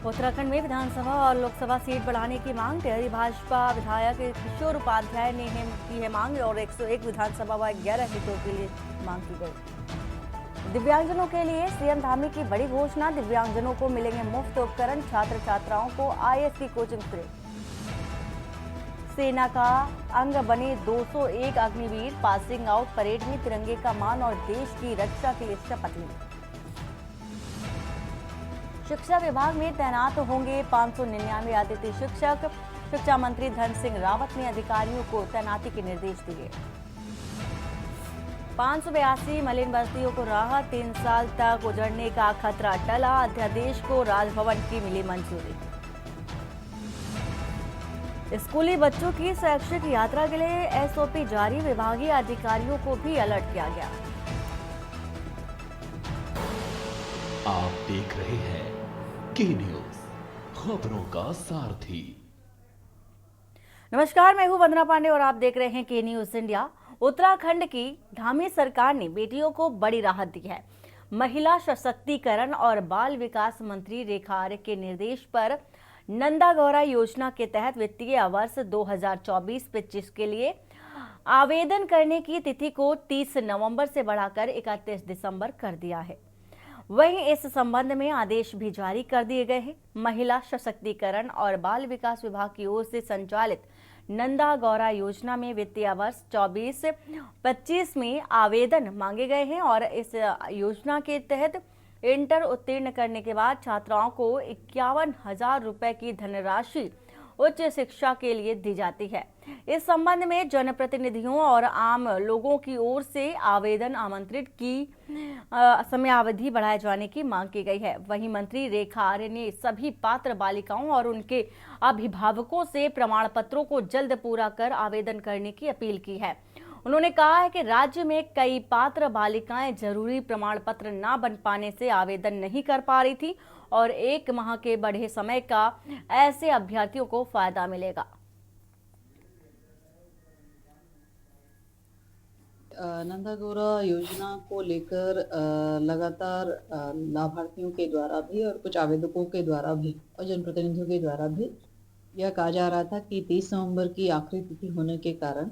उत्तराखंड में विधानसभा और लोकसभा सीट बढ़ाने की मांग। टिहरी भाजपा विधायक किशोर उपाध्याय ने की है मांग और 101 विधानसभा व 11 सीटों के लिए मांग की गई। दिव्यांगजनों के लिए सीएम धामी की बड़ी घोषणा। दिव्यांगजनों को मिलेंगे मुफ्त उपकरण। छात्र छात्राओं को आईएएस की कोचिंग फ्री। सेना का अंग बने 201 अग्निवीर। पासिंग आउट परेड में तिरंगे का मान और देश की रक्षा के लिए शपथ ली। शिक्षा विभाग में तैनात होंगे 599 अतिथि शिक्षक। शिक्षा मंत्री धन सिंह रावत ने अधिकारियों को तैनाती के निर्देश दिए। 582 मलिन बस्तियों को राहत। 3 साल तक उजड़ने का खतरा टला। अध्यादेश को राजभवन की मिली मंजूरी। स्कूली बच्चों की शैक्षिक यात्रा के लिए एसओपी जारी। विभागीय अधिकारियों को भी अलर्ट किया गया। आप देख रहे हैं के न्यूज, खबरों का सारथी। नमस्कार, मैं हूं वंदना पांडे और आप देख रहे हैं के न्यूज इंडिया। उत्तराखंड की धामी सरकार ने बेटियों को बड़ी राहत दी है। महिला सशक्तिकरण और बाल विकास मंत्री रेखा आर्य के निर्देश पर नंदा गौरा योजना के तहत वित्तीय वर्ष 2024-25 के लिए आवेदन करने की तिथि को 30 नवंबर से बढ़ाकर 31 दिसंबर कर दिया है। वहीं इस संबंध में आदेश भी जारी कर दिए गए हैं। महिला सशक्तिकरण और बाल विकास विभाग की ओर से संचालित नंदा गौरा योजना में वित्तीय वर्ष 24-25 में आवेदन मांगे गए हैं और इस योजना के तहत इंटर उत्तीर्ण करने के बाद छात्राओं को 51,000 रुपए की धनराशि उच्च शिक्षा के लिए दी जाती है। इस संबंध में जनप्रतिनिधियों और आम लोगों की ओर से आवेदन आमंत्रित की समयावधि बढ़ाए जाने की मांग की गई है। वहीं मंत्री रेखा आर्य ने सभी पात्र बालिकाओं और उनके अभिभावकों से प्रमाण पत्रों को जल्द पूरा कर आवेदन करने की अपील की है। उन्होंने कहा है कि राज्य में कई पात्र बालिकाएं जरूरी प्रमाण पत्र न बन पाने से आवेदन नहीं कर पा रही थी और 1 माह के बढ़े समय का ऐसे अभ्यर्थियों को फायदा मिलेगा। नंदा गौरा योजना को लेकर लगातार लाभार्थियों के द्वारा भी और कुछ आवेदकों के द्वारा भी और जनप्रतिनिधियों के द्वारा भी यह कहा जा रहा था कि 30 नवंबर की आखिरी तिथि होने के कारण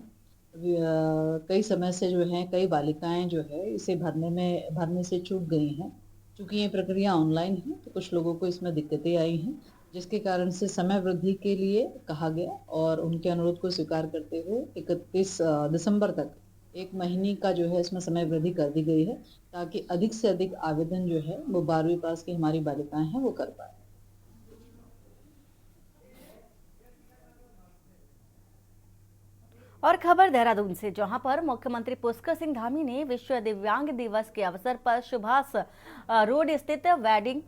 कई समय से जो है कई बालिकाएं जो है इसे भरने से चूक गई हैं। चूँकि ये प्रक्रिया ऑनलाइन है तो कुछ लोगों को इसमें दिक्कतें आई हैं, जिसके कारण से समय वृद्धि के लिए कहा गया और उनके अनुरोध को स्वीकार करते हुए 31 दिसंबर तक 1 महीने का जो है इसमें समय वृद्धि कर दी गई है, ताकि अधिक से अधिक आवेदन जो है वो 12वीं पास की हमारी बालिकाएं हैं वो कर पाए। और खबर देहरादून से, जहां पर मुख्यमंत्री पुष्कर सिंह धामी ने विश्व दिव्यांग दिवस के अवसर पर सुभाष रोड स्थित वेडिंग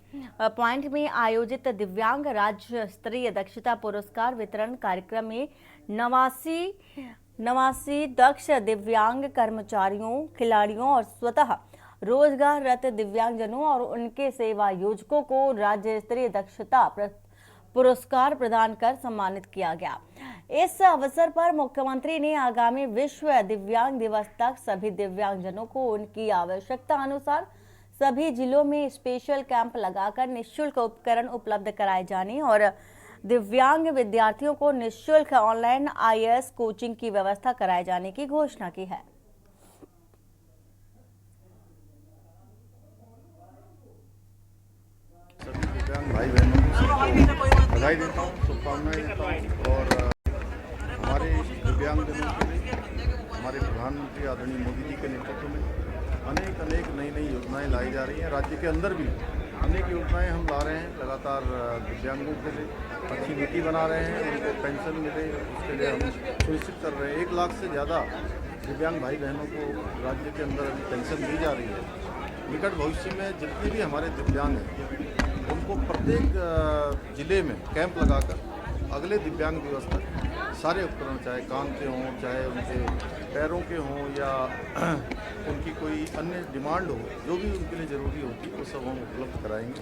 पॉइंट में आयोजित दिव्यांग राज्य स्तरीय दक्षता पुरस्कार वितरण कार्यक्रम में 89 दक्ष दिव्यांग कर्मचारियों, खिलाड़ियों और स्वतः रोजगाररत दिव्यांगजनों और उनके सेवा योजकों को राज्य स्तरीय दक्षता पुरस्कार प्रदान कर सम्मानित किया गया। इस अवसर पर मुख्यमंत्री ने आगामी विश्व दिव्यांग दिवस तक सभी दिव्यांगजनों को उनकी आवश्यकता अनुसार सभी जिलों में स्पेशल कैंप लगाकर निःशुल्क उपकरण उपलब्ध कराए जाने और दिव्यांग विद्यार्थियों को निःशुल्क ऑनलाइन आईएएस कोचिंग की व्यवस्था कराए जाने की घोषणा की है। भाई बहनों को बधाई देता हूँ, शुभकामनाएं देता हूँ और हमारे दिव्यांगजनों के लिए हमारे प्रधानमंत्री आदरणीय मोदी जी के नेतृत्व में अनेक नई योजनाएं लाई जा रही हैं। राज्य के अंदर भी अनेक योजनाएं हम ला रहे हैं। लगातार दिव्यांगों के लिए अच्छी नीति बना रहे हैं, उनको पेंशन मिले उसके लिए हम सुनिश्चित कर रहे हैं। 1 लाख से ज़्यादा दिव्यांग भाई बहनों को राज्य के अंदर पेंशन दी जा रही है। निकट भविष्य में जितने भी हमारे दिव्यांग हैं उनको प्रत्येक जिले में कैंप लगाकर अगले दिव्यांग दिवस तक सारे उपकरण, चाहे कान के हों, चाहे उनके पैरों के हों या उनकी कोई अन्य डिमांड हो, जो भी उनके लिए ज़रूरी होती है वो सब हम उपलब्ध कराएंगे।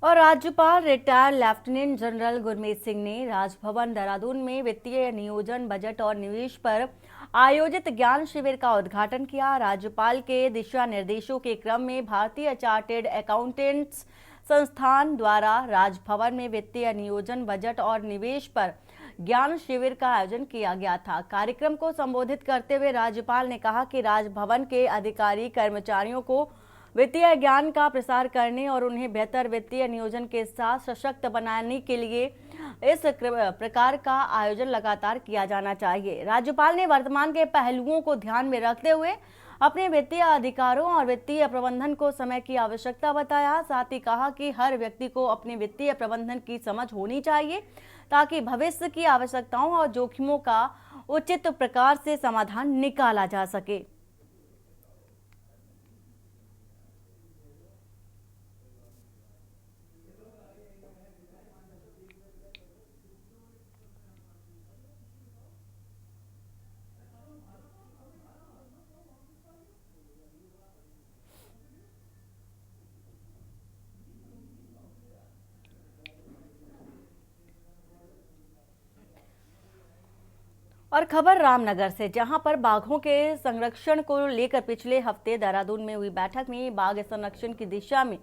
और राज्यपाल retired lieutenant general Gurmeet Singh ने राजभवन देहरादून में वित्तीय नियोजन, बजट और निवेश पर आयोजित ज्ञान शिविर का उद्घाटन किया। राज्यपाल के दिशा निर्देशों के क्रम में भारतीय चार्टेड अकाउंटेंट्स संस्थान द्वारा राजभवन में वित्तीय नियोजन, बजट और निवेश पर ज्ञान शिविर का आयोजन किया गया था। कार्यक्रम को संबोधित करते हुए राज्यपाल ने कहा कि राजभवन के अधिकारी कर्मचारियों को वित्तीय ज्ञान का प्रसार करने और उन्हें बेहतर वित्तीय नियोजन के साथ सशक्त बनाने के लिए इस प्रकार का आयोजन लगातार किया जाना चाहिए। राज्यपाल ने वर्तमान के पहलुओं को ध्यान में रखते हुए अपने वित्तीय अधिकारों और वित्तीय प्रबंधन को समय की आवश्यकता बताया। साथ ही कहा कि हर व्यक्ति को अपने वित्तीय प्रबंधन की समझ होनी चाहिए ताकि भविष्य की आवश्यकताओं और जोखिमों का उचित प्रकार से समाधान निकाला जा सके। और खबर रामनगर से, जहां पर बाघों के संरक्षण को लेकर पिछले हफ्ते देहरादून में हुई बैठक में बाघ संरक्षण की दिशा में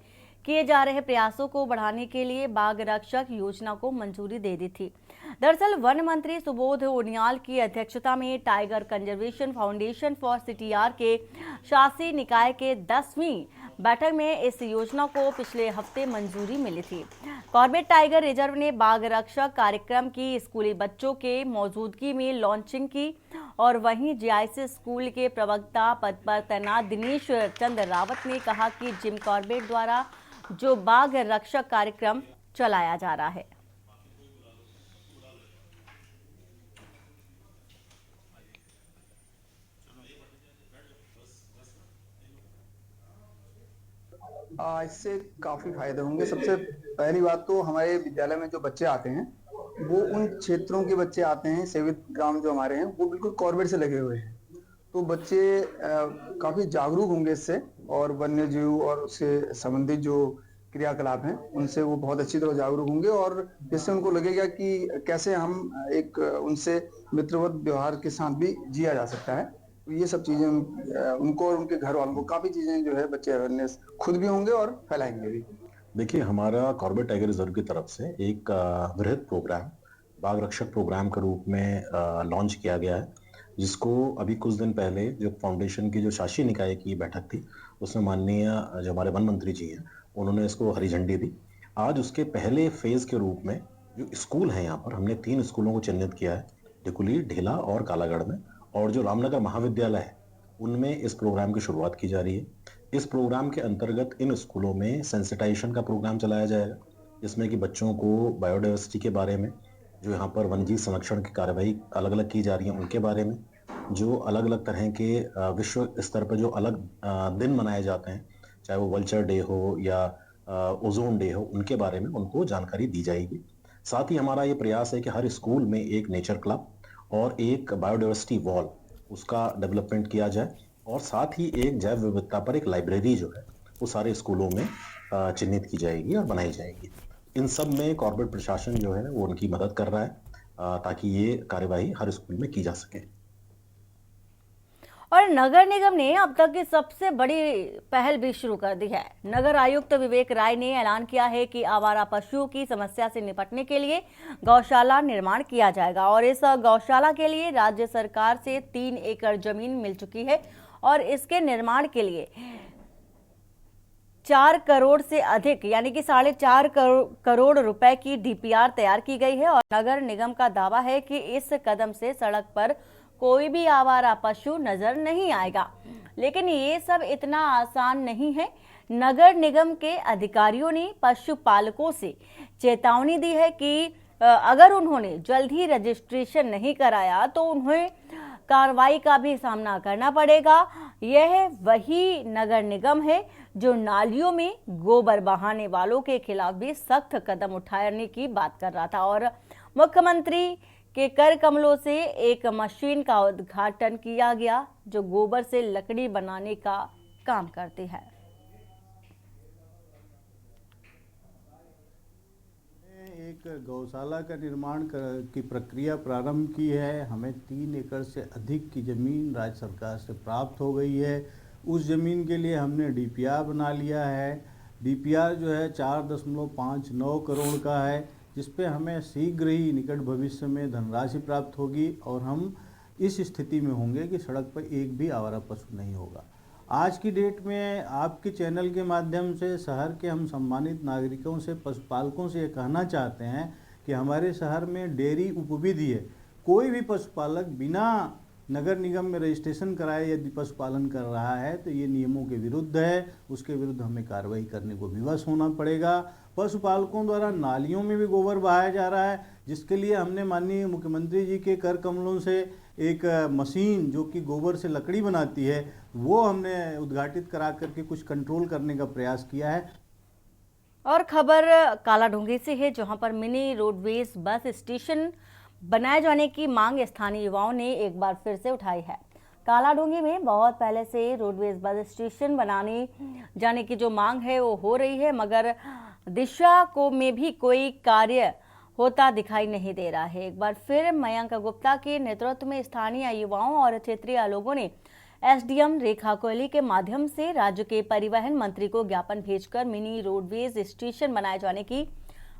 किए जा रहे प्रयासों को बढ़ाने के लिए बाघ रक्षक योजना को मंजूरी दे दी थी। दरअसल वन मंत्री सुबोध उनियाल की अध्यक्षता में tiger conservation foundation for CTR के शासी निकाय के 10वीं बैठक में इस योजना को पिछले हफ्ते मंजूरी मिली थी। कॉर्बेट टाइगर रिजर्व ने बाघ रक्षक कार्यक्रम की स्कूली बच्चों के मौजूदगी में लॉन्चिंग की और वहीं जीआईसी स्कूल के प्रवक्ता पद पर तैनात दिनेश चंद्र रावत ने कहा कि जिम कॉर्बेट द्वारा जो बाघ रक्षक कार्यक्रम चलाया जा रहा है, इससे काफ़ी फायदे होंगे। सबसे पहली बात तो हमारे विद्यालय में जो बच्चे आते हैं वो उन क्षेत्रों के बच्चे आते हैं, सेवित ग्राम जो हमारे हैं वो बिल्कुल कॉर्बेट से लगे हुए हैं, तो बच्चे काफ़ी जागरूक होंगे इससे और वन्य जीव और उससे संबंधित जो क्रियाकलाप हैं उनसे वो बहुत अच्छी तरह जागरूक होंगे और जिससे उनको लगेगा कि कैसे हम एक उनसे मित्रवत व्यवहार के साथ भी जिया जा सकता है। ये सब चीजें उनको और उनके घर वालों को काफी चीजें जो है बच्चे अवेयरनेस खुद भी होंगे और फैलाएंगे भी। देखिए, हमारा कॉर्बेट टाइगर रिजर्व की तरफ से एक वृहद प्रोग्राम बाघ रक्षक प्रोग्राम के रूप में लॉन्च किया गया है, जिसको अभी कुछ दिन पहले जो फाउंडेशन की जो शासी निकाय की बैठक थी उसमें माननीय जो हमारे वन मंत्री जी हैं उन्होंने इसको हरी झंडी दी। आज उसके पहले फेज के रूप में जो स्कूल हैं यहाँ पर हमने 3 स्कूलों को चिन्हित किया है, ढिकुली, ढेला और कालागढ़ में, और जो रामनगर महाविद्यालय है उनमें इस प्रोग्राम की शुरुआत की जा रही है। इस प्रोग्राम के अंतर्गत इन स्कूलों में सेंसिटाइजेशन का प्रोग्राम चलाया जाएगा, जिसमें कि बच्चों को बायोडाइवर्सिटी के बारे में, जो यहाँ पर वन्यजीव संरक्षण की कार्यवाही अलग अलग की जा रही है उनके बारे में, जो अलग अलग तरह के विश्व स्तर पर जो अलग दिन मनाए जाते हैं, चाहे वो वल्चर डे हो या ओजोन डे हो, उनके बारे में उनको जानकारी दी जाएगी। साथ ही हमारा ये प्रयास है कि हर स्कूल में एक नेचर क्लब और एक बायोडाइवर्सिटी वॉल उसका डेवलपमेंट किया जाए और साथ ही एक जैव विविधता पर एक लाइब्रेरी जो है वो सारे स्कूलों में चिन्हित की जाएगी और बनाई जाएगी। इन सब में कॉर्पोरेट प्रशासन जो है वो उनकी मदद कर रहा है ताकि ये कार्यवाही हर स्कूल में की जा सके। और नगर निगम ने अब तक की सबसे बड़ी पहल भी शुरू कर दी है। नगर आयुक्त विवेक राय ने ऐलान किया है कि आवारा पशुओं की समस्या से निपटने के लिए गौशाला निर्माण किया जाएगा और इस गौशाला के लिए राज्य सरकार से 3 एकड़ जमीन मिल चुकी है और इसके निर्माण के लिए 4 करोड़ से अधिक यानी कि 4.5 करोड़ रुपए की डीपीआर तैयार की गई है। और नगर निगम का दावा है कि इस कदम से सड़क पर कोई भी आवारा पशु नजर नहीं आएगा, लेकिन ये सब इतना आसान नहीं है। नगर निगम के अधिकारियों ने पशुपालकों से चेतावनी दी है कि अगर उन्होंने जल्द ही रजिस्ट्रेशन नहीं कराया तो उन्हें कार्रवाई का भी सामना करना पड़ेगा। यह वही नगर निगम है जो नालियों में गोबर बहाने वालों के खिलाफ भी सख्त कदम उठाने की बात कर रहा था। और मुख्यमंत्री के कर कमलों से एक मशीन का उद्घाटन किया गया जो गोबर से लकड़ी बनाने का काम करती है। एक गौशाला का निर्माण की प्रक्रिया प्रारंभ की है। हमें 3 एकड़ से अधिक की ज़मीन राज्य सरकार से प्राप्त हो गई है। उस ज़मीन के लिए हमने डीपीआर बना लिया है। डीपीआर जो है 4.59 करोड़ का है, जिस पे हमें शीघ्र ही निकट भविष्य में धनराशि प्राप्त होगी और हम इस स्थिति में होंगे कि सड़क पर एक भी आवारा पशु नहीं होगा। आज की डेट में आपके चैनल के माध्यम से शहर के हम सम्मानित नागरिकों से, पशुपालकों से ये कहना चाहते हैं कि हमारे शहर में डेयरी उपविधि है। कोई भी पशुपालक बिना नगर निगम में रजिस्ट्रेशन कराए यदि पशुपालन कर रहा है तो ये नियमों के विरुद्ध है, उसके विरुद्ध हमें कार्रवाई करने को विवश होना पड़ेगा। पशुपालकों द्वारा नालियों में भी गोबर बहाया जा रहा है, जिसके लिए हमने माननीय मुख्यमंत्री जी के कर कमलों से एक मशीन जो कि गोबर से लकड़ी बनाती है वो हमने उद्घाटित करा करके कुछ कंट्रोल करने का प्रयास किया है। और खबर कालाढूंगी से है, जहां पर मिनी रोडवेज बस स्टेशन बनाए जाने की मांग स्थानीय युवाओं ने एक बार फिर से उठाई है। कालाढूंगी में बहुत पहले से रोडवेज बस स्टेशन बनाने जाने की जो मांग है वो हो रही है, मगर दिशा को में भी कोई कार्य होता दिखाई नहीं दे रहा है। एक बार फिर मयंक गुप्ता के नेतृत्व में स्थानीय युवाओं और क्षेत्रीय लोगों ने एसडीएम रेखा कोहली के माध्यम से राज्य के परिवहन मंत्री को ज्ञापन भेजकर मिनी रोडवेज स्टेशन बनाए जाने की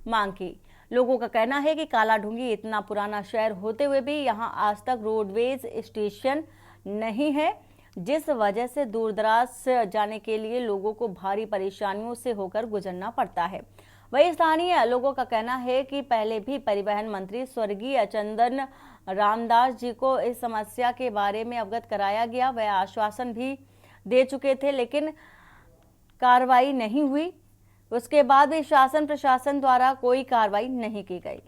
मांग की। लोगों का कहना है कि कालाढूंगी इतना पुराना शहर होते हुए भी यहां आज तक रोडवेज स्टेशन नहीं है, जिस वजह से दूर दराज जाने के लिए लोगों को भारी परेशानियों से होकर गुजरना पड़ता है। वही स्थानीय लोगों का कहना है कि पहले भी परिवहन मंत्री स्वर्गीय चंदन रामदास जी को इस समस्या के बारे में अवगत कराया गया, वह आश्वासन भी दे चुके थे, लेकिन कार्रवाई नहीं हुई। उसके बाद भी शासन प्रशासन द्वारा कोई कार्रवाई नहीं की गई।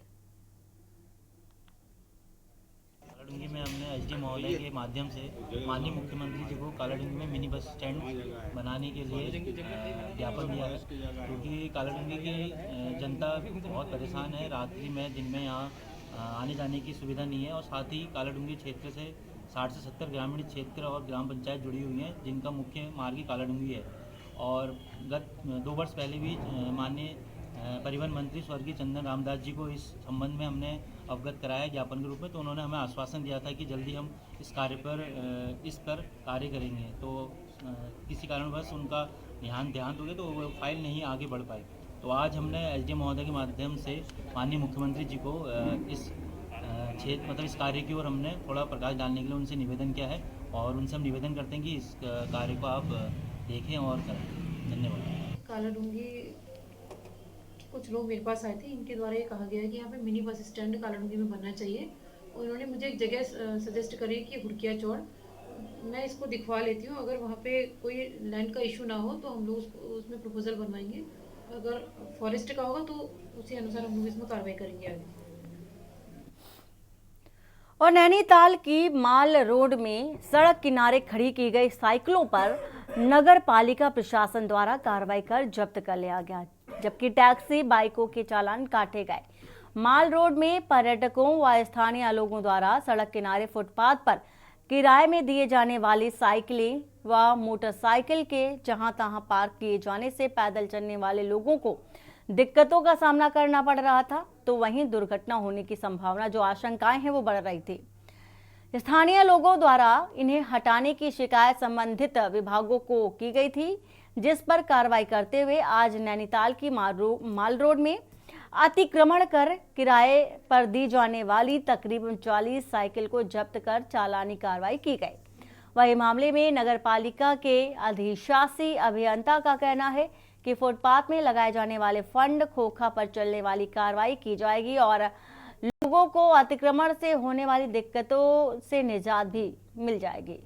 कालाढूंगी में हमने एसडी महोदय के माध्यम से माननीय मुख्यमंत्री जी को कालाढूंगी में मिनी बस स्टैंड बनाने के लिए ज्ञापन दिया है, क्योंकि कालाढूंगी की जनता बहुत परेशान है। रात्रि में दिन में यहाँ आने जाने की सुविधा नहीं है और साथ ही कालाढूंगी क्षेत्र से 60 से 70 ग्रामीण क्षेत्र और ग्राम पंचायत जुड़ी हुई हैं, जिनका मुख्य मार्ग ही कालाढूंगी है। और गत 2 वर्ष पहले भी माननीय परिवहन मंत्री स्वर्गीय चंदन रामदास जी को इस संबंध में हमने अवगत कराया ज्ञापन के रूप में, तो उन्होंने हमें आश्वासन दिया था कि जल्दी हम इस पर कार्य करेंगे। तो किसी कारणवश उनका देहांत हो गया तो वो फाइल नहीं आगे बढ़ पाई। तो आज हमने एसडीएम महोदय के माध्यम से माननीय मुख्यमंत्री जी को इस क्षेत्र इस कार्य की ओर हमने थोड़ा प्रकाश डालने के लिए उनसे निवेदन किया है और उनसे हम निवेदन करते हैं कि इस कार्य को आप देखें और करें। धन्यवाद। कालाढूंगी कुछ लोग मेरे पास आए थे, इनके द्वारा ये कहा गया है कि यहाँ पे मिनी बस स्टैंड कालाढूंगी में बनना चाहिए। उन्होंने मुझे एक जगह सजेस्ट करी कि हुड़किया चौड़, मैं इसको दिखवा लेती हूँ। अगर वहाँ पे कोई लैंड का इशू ना हो तो हम लोग उसमें प्रपोजल बनवाएंगे, अगर फॉरेस्ट का होगा तो उसी अनुसार हम लोग इसमें कार्रवाई करेंगे आगे। और नैनीताल की माल रोड में सड़क किनारे खड़ी की गई साइकिलों पर नगर पालिका प्रशासन द्वारा कार्रवाई कर जब्त कर लिया गया, जबकि टैक्सी बाइकों के चालान काटे गए। माल रोड में पर्यटकों व स्थानीय लोगों द्वारा सड़क किनारे फुटपाथ पर किराए में दिए जाने वाली साइकिलें व मोटरसाइकिल के जहां तहां पार्क किए जाने से पैदल चलने वाले लोगों को दिक्कतों का सामना करना पड़ रहा था, तो वहीं दुर्घटना होने की संभावना, जो आशंकाएं हैं, वो बढ़ रही थी। स्थानीय लोगों द्वारा इन्हें हटाने की शिकायत संबंधित विभागों को की गई थी, जिस पर कार्रवाई करते हुए आज नैनीताल की माल रोड में अतिक्रमण कर किराए पर दी जाने वाली तकरीबन 40 साइकिल को जब्त कर चालानी कार्रवाई की गई। वही मामले में नगर पालिका के अधिशासी अभियंता का कहना है कि फुटपाथ में लगाए जाने वाले फंड खोखा पर चलने वाली कार्रवाई की जाएगी और लोगों को अतिक्रमण से होने वाली दिक्कतों से निजात भी मिल जाएगी।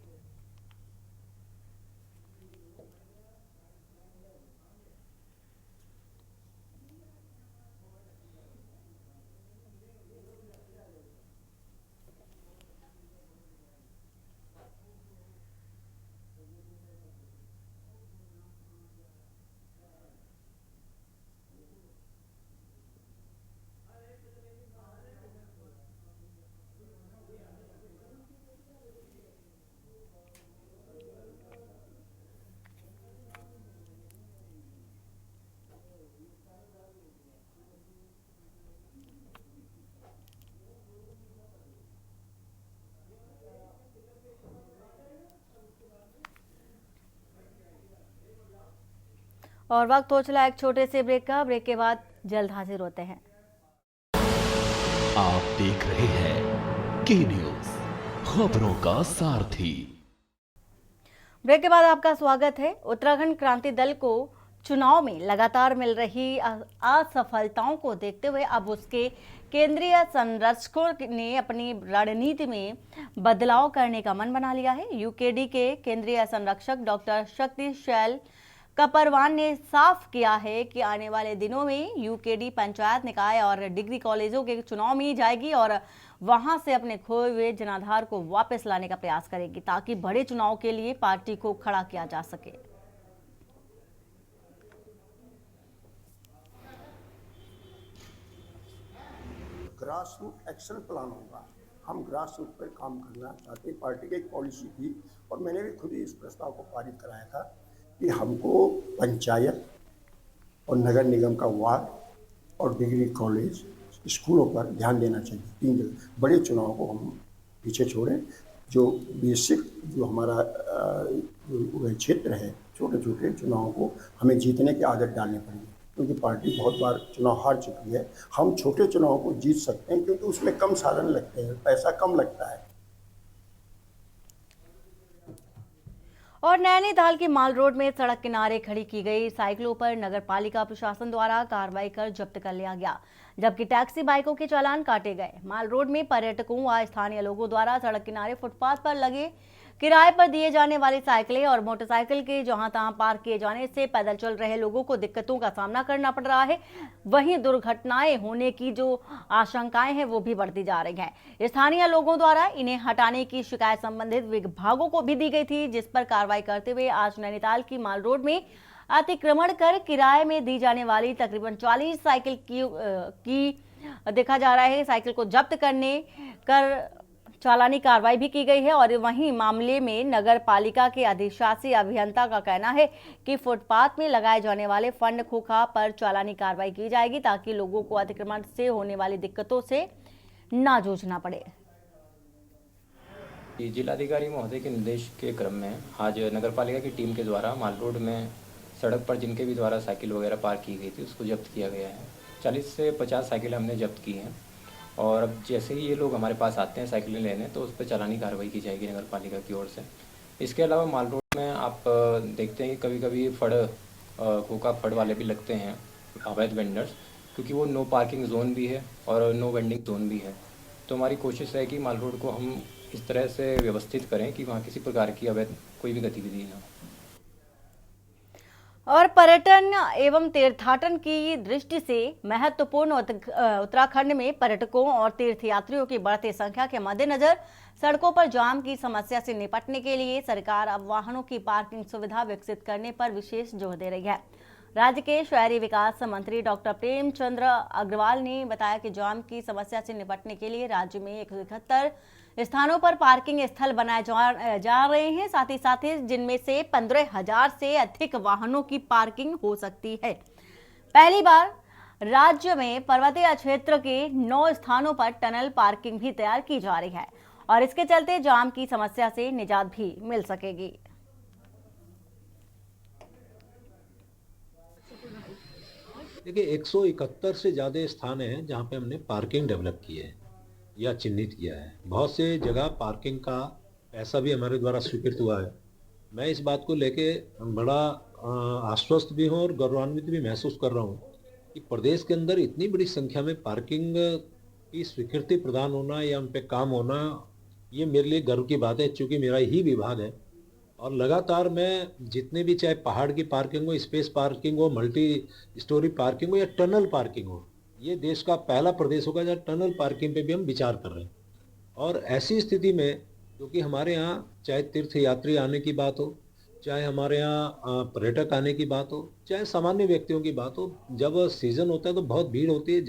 और वक्त हो चला एक छोटे से ब्रेक का। ब्रेक के बाद जल्द हाजिर होते हैं। आप देख रहे हैं के न्यूज, खबरों का सारथी। ब्रेक के बाद आपका स्वागत है। उत्तराखंड क्रांति दल को चुनाव में लगातार मिल रही असफलताओं को देखते हुए अब उसके केंद्रीय संरक्षकों ने अपनी रणनीति में बदलाव करने का मन बना लिया है। यूकेडी के केंद्रीय संरक्षक डॉक्टर शक्तिशैल कपरवान ने साफ किया है कि आने वाले दिनों में यूकेडी पंचायत निकाय और डिग्री कॉलेजों के चुनाव में जाएगी और वहां से अपने खोए हुए जनाधार को वापस लाने का प्रयास करेगी ताकि बड़े चुनाव के लिए पार्टी को खड़ा किया जा सके। ग्रास रूट एक्शन प्लान होगा। हम ग्रास रूट पर काम करना चाहते हैं। पार्टी की एक पॉलिसी थी और मैंने भी खुद ही इस प्रस्ताव को पारित कराया था कि हमको पंचायत और नगर निगम का वार्ड और डिग्री कॉलेज स्कूलों पर ध्यान देना चाहिए। 3 जगह बड़े चुनाव को हम पीछे छोड़ें। जो बेसिक जो हमारा क्षेत्र है, छोटे छोटे चुनावों को हमें जीतने की आदत डालनी पड़ेगी, क्योंकि पार्टी बहुत बार चुनाव हार चुकी है। हम छोटे चुनाव को जीत सकते हैं क्योंकि उसमें कम साधन लगते हैं, पैसा कम लगता है। और नैनीताल की माल रोड में सड़क किनारे खड़ी की गई साइकिलों पर नगर पालिका प्रशासन द्वारा कार्रवाई कर जब्त कर लिया गया, जबकि टैक्सी बाइकों के चालान काटे गए। माल रोड में पर्यटकों व स्थानीय लोगों द्वारा सड़क किनारे फुटपाथ पर लगे किराए पर दिए जाने वाली साइकिलें और मोटरसाइकिल के जहां तहां पार्क किए जाने से पैदल चल रहे लोगों को दिक्कतों का सामना करना पड़ रहा है। वहीं दुर्घटनाएं होने की जो आशंकाएं हैं वो भी बढ़ती जा रही हैं। स्थानीय लोगों द्वारा इन्हें हटाने की शिकायत संबंधित विभागों को भी दी गई थी, जिस पर कार्रवाई करते हुए आज नैनीताल की माल रोड में अतिक्रमण कर किराए में दी जाने वाली तकरीबन 40 साइकिल की देखा जा रहा है। साइकिल को जब्त करने कर चालानी कार्रवाई भी की गई है। और वहीं मामले में नगर पालिका के अधिशासी अभियंता का कहना है कि फुटपाथ में लगाए जाने वाले फंड खोखा पर चालानी कार्रवाई की जाएगी ताकि लोगों को अतिक्रमण से होने वाली दिक्कतों से ना जूझना पड़े। जिलाधिकारी महोदय के निर्देश के क्रम में आज नगर पालिका की टीम के द्वारा माल रोड में सड़क पर जिनके भी द्वारा साइकिल वगैरह पार्क की गई थी उसको जब्त किया गया है। 40 से 50 साइकिलें हमने जब्त की हैं और अब जैसे ही ये लोग हमारे पास आते हैं साइकिलें लेने तो उस पर चालानी कार्रवाई की जाएगी नगर पालिका की ओर से। इसके अलावा माल रोड में आप देखते हैं कि कभी कभी खोखा फड़ वाले भी लगते हैं, अवैध वेंडर्स, क्योंकि वो नो पार्किंग जोन भी है और नो वेंडिंग जोन भी है। तो हमारी कोशिश है कि माल रोड को हम इस तरह से व्यवस्थित करें कि वहाँ किसी प्रकार की अवैध कोई भी गतिविधि ना हो। और पर्यटन एवं तीर्थाटन की दृष्टि से महत्वपूर्ण उत्तराखंड में पर्यटकों और तीर्थयात्रियों की बढ़ती संख्या के मद्देनजर सड़कों पर जाम की समस्या से निपटने के लिए सरकार अब वाहनों की पार्किंग सुविधा विकसित करने पर विशेष जोर दे रही है। राज्य के शहरी विकास मंत्री डॉक्टर प्रेमचंद्र अग्रवाल ने बताया कि जाम की समस्या से निपटने के लिए राज्य में 171 स्थानों पर पार्किंग स्थल बनाए जा रहे हैं, साथ ही जिनमें से 15,000 से अधिक वाहनों की पार्किंग हो सकती है। पहली बार राज्य में पर्वतीय क्षेत्र के 9 स्थानों पर टनल पार्किंग भी तैयार की जा रही है और इसके चलते जाम की समस्या से निजात भी मिल सकेगी। देखिए 171 से ज़्यादा स्थान हैं जहाँ पे हमने पार्किंग डेवलप की है या चिन्हित किया है। बहुत से जगह पार्किंग का पैसा भी हमारे द्वारा स्वीकृत हुआ है। मैं इस बात को लेके बड़ा आश्वस्त भी हूँ और गौरवान्वित भी महसूस कर रहा हूँ कि प्रदेश के अंदर इतनी बड़ी संख्या में पार्किंग की स्वीकृति प्रदान होना या उन पर काम होना, ये मेरे लिए गर्व की बात है, चूँकि मेरा ही विभाग है। और लगातार मैं जितने भी, चाहे पहाड़ की पार्किंग हो, स्पेस पार्किंग हो, मल्टी स्टोरी पार्किंग हो या टनल पार्किंग हो, ये देश का पहला प्रदेश होगा जहाँ टनल पार्किंग पे भी हम विचार कर रहे हैं। और ऐसी स्थिति में क्योंकि हमारे यहाँ चाहे तीर्थ यात्री आने की बात हो, चाहे हमारे यहाँ पर्यटक आने की बात हो, चाहे सामान्य व्यक्तियों की बात हो, जब सीज़न होता है तो बहुत भीड़ होती है।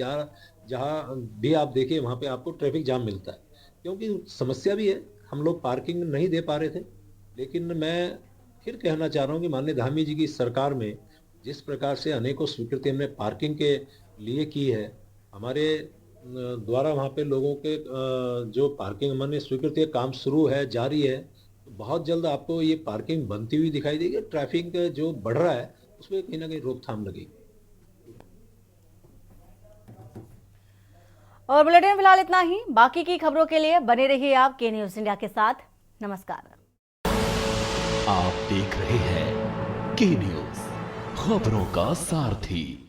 जहाँ भी आप देखिए वहाँ पे आपको ट्रैफिक जाम मिलता है, क्योंकि समस्या भी है, हम लोग पार्किंग नहीं दे पा रहे थे। लेकिन मैं फिर कहना चाह रहा हूँ कि माननीय धामी जी की सरकार में जिस प्रकार से अनेकों स्वीकृति हमने पार्किंग के लिए की है, हमारे द्वारा वहाँ पे लोगों के जो पार्किंग हमने स्वीकृति काम शुरू है, जारी है, तो बहुत जल्द आपको ये पार्किंग बनती हुई दिखाई देगी। ट्रैफिक जो बढ़ रहा है उस पर कहीं ना कहीं रोकथाम लगेगी। और बुलेटिन में फिलहाल इतना ही। बाकी की खबरों के लिए बने रहिए आप के न्यूज इंडिया के साथ। नमस्कार। आप देख रहे हैं के न्यूज, खबरों का सारथी।